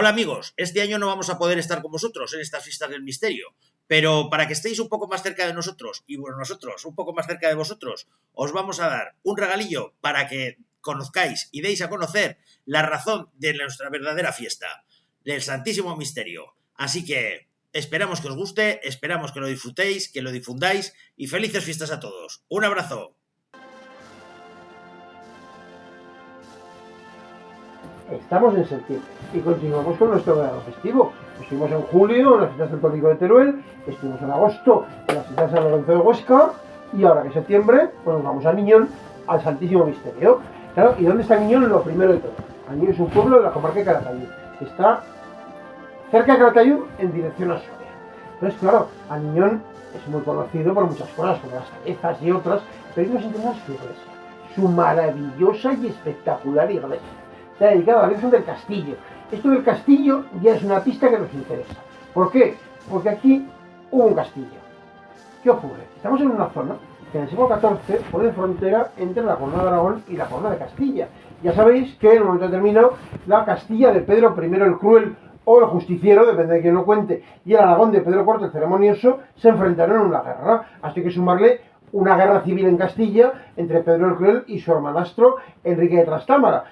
Hola amigos, este año no vamos a poder estar con vosotros en estas fiestas del misterio, pero para que estéis un poco más cerca de nosotros y nosotros un poco más cerca de vosotros, os vamos a dar un regalillo para que conozcáis y deis a conocer la razón de nuestra verdadera fiesta, del Santísimo Misterio. Así que esperamos que os guste, esperamos que lo disfrutéis, que lo difundáis y felices fiestas a todos. Un abrazo. Estamos en septiembre y continuamos con nuestro verano festivo. Estuvimos en julio en las fiestas del Tónico de Teruel, estuvimos en agosto en las fiestas de San Lorenzo de Huesca y ahora que es septiembre, pues nos vamos a Niñón, al Santísimo Misterio. Claro, ¿y dónde está Niñón? Lo primero de todo. Niñón es un pueblo de la comarca de Calatayud, que está cerca de Calatayud en dirección a Soria. Entonces, claro, Niñón es muy conocido por muchas cosas, como las cabezas y otras, pero hoy nos interesa su iglesia, su maravillosa y espectacular iglesia. Está dedicado a la Virgen del Castillo. Esto del castillo ya es una pista que nos interesa. ¿Por qué? Porque aquí hubo un castillo. ¿Qué ocurre? Estamos en una zona que en el siglo XIV pone frontera entre la corona de Aragón y la corona de Castilla. Ya sabéis que en un momento determinado la Castilla de Pedro I el Cruel o el Justiciero, depende de quién lo cuente, y el Aragón de Pedro IV el Ceremonioso se enfrentaron en una guerra. Hasta que sumarle una guerra civil en Castilla entre Pedro el Cruel y su hermanastro Enrique de Trastámara,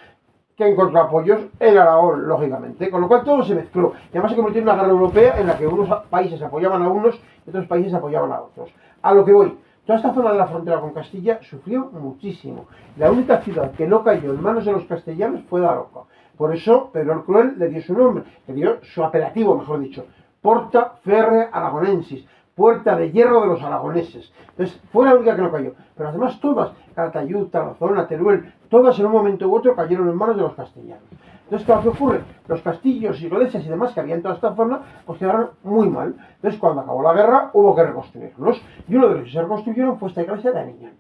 que encontró apoyos en Aragón, lógicamente, con lo cual todo se mezcló. Y además se convirtió en una guerra europea en la que unos países apoyaban a unos y otros países apoyaban a otros. A lo que voy, toda esta zona de la frontera con Castilla sufrió muchísimo. La única ciudad que no cayó en manos de los castellanos fue Daroca. Por eso Pedro el Cruel le dio su nombre, le dio su apelativo, mejor dicho, Porta Ferrea Aragonensis, puerta de hierro de los aragoneses. Entonces, fue la única que no cayó. Pero además todas, Calatayud, Tarazona, Teruel, todas en un momento u otro cayeron en manos de los castellanos. Entonces, ¿qué ocurre? Los castillos, iglesias y demás que había en toda esta zona, pues quedaron muy mal. Entonces, cuando acabó la guerra, hubo que reconstruirlos. Y uno de los que se reconstruyeron fue esta iglesia de Niñón.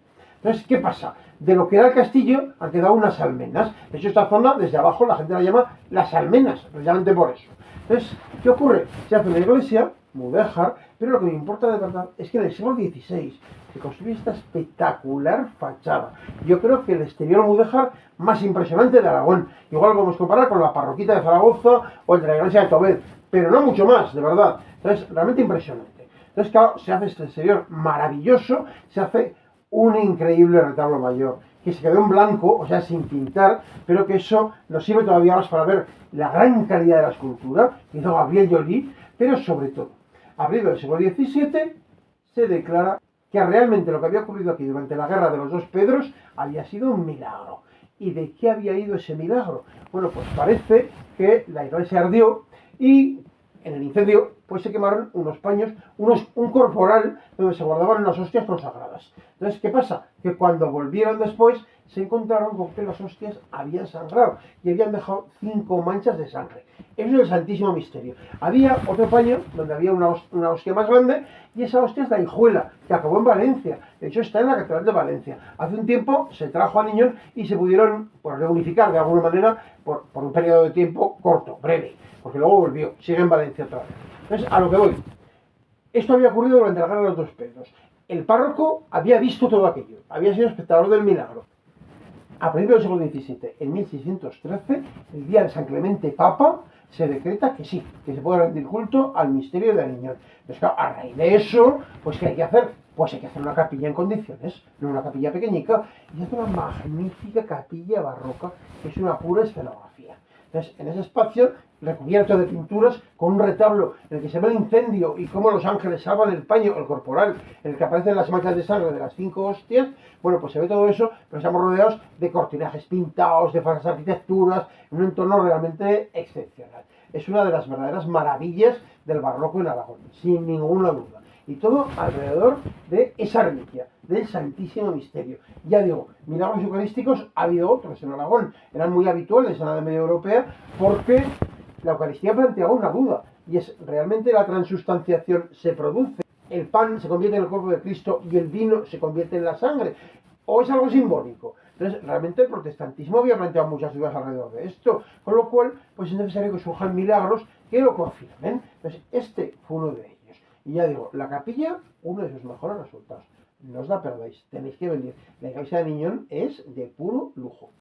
Entonces, ¿qué pasa? De lo que era el castillo han quedado unas almenas. De hecho, esta zona, desde abajo, la gente la llama las almenas, precisamente por eso. Entonces, ¿qué ocurre? Se hace una iglesia, mudéjar, pero lo que me importa de verdad es que en el siglo XVI se construye esta espectacular fachada. Yo creo que el exterior mudéjar más impresionante de Aragón. Igual lo podemos comparar con la parroquita de Zaragoza o el de la iglesia de Tobed, pero no mucho más, de verdad. Entonces, realmente impresionante. Entonces, claro, se hace este exterior maravilloso, se hace un increíble retablo mayor, que se quedó en blanco, o sea, sin pintar, pero que eso nos sirve todavía más para ver la gran calidad de la escultura que hizo Gabriel Joly, pero sobre todo, a abril del siglo XVII se declara que realmente lo que había ocurrido aquí durante la guerra de los dos Pedros había sido un milagro. ¿Y de qué había ido ese milagro? Bueno, pues parece que la iglesia ardió y en el incendio pues se quemaron unos paños, un corporal donde se guardaban unas hostias consagradas. Entonces, ¿qué pasa? Que cuando volvieron después se encontraron con que las hostias habían sangrado y habían dejado 5 manchas de sangre. Eso es el Santísimo Misterio. Había otro paño donde había una hostia más grande y esa hostia es la hijuela, que acabó en Valencia. De hecho, está en la Catedral de Valencia. Hace un tiempo se trajo a Niñón y se pudieron pues, reunificar de alguna manera por un periodo de tiempo corto, breve, porque luego volvió, sigue en Valencia otra vez. Entonces, a lo que voy. Esto había ocurrido durante la guerra de los dos Pedros. El párroco había visto todo aquello, había sido espectador del milagro. A principios del siglo XVII, en 1613, el día de San Clemente Papa, se decreta que sí, que se puede rendir culto al misterio de Niñón. Entonces, claro, a raíz de eso, pues ¿qué hay que hacer? Pues hay que hacer una capilla en condiciones, no una capilla pequeñica, y es una magnífica capilla barroca, que es una pura escenografía. Entonces, en ese espacio, recubierto de pinturas, con un retablo en el que se ve el incendio y cómo los ángeles salvan el paño, el corporal, en el que aparecen las manchas de sangre de las 5 hostias, bueno, pues se ve todo eso, pero estamos rodeados de cortinajes pintados, de falsas arquitecturas, en un entorno realmente excepcional. Es una de las verdaderas maravillas del barroco en Aragón, sin ninguna duda. Y todo alrededor de esa reliquia, del Santísimo Misterio. Ya digo, milagros eucarísticos ha habido otros en Aragón, eran muy habituales en la Edad Media Europea, porque la Eucaristía planteaba una duda, y es, ¿realmente la transustanciación se produce? ¿El pan se convierte en el cuerpo de Cristo y el vino se convierte en la sangre? ¿O es algo simbólico? Entonces, realmente el protestantismo había planteado muchas dudas alrededor de esto, con lo cual, pues es necesario que surjan milagros que lo confirmen. Entonces, este fue uno de ellos. Y ya digo, la capilla, uno de sus mejores resultados. No os la perdáis, tenéis que venir. La iglesia de Niñón es de puro lujo.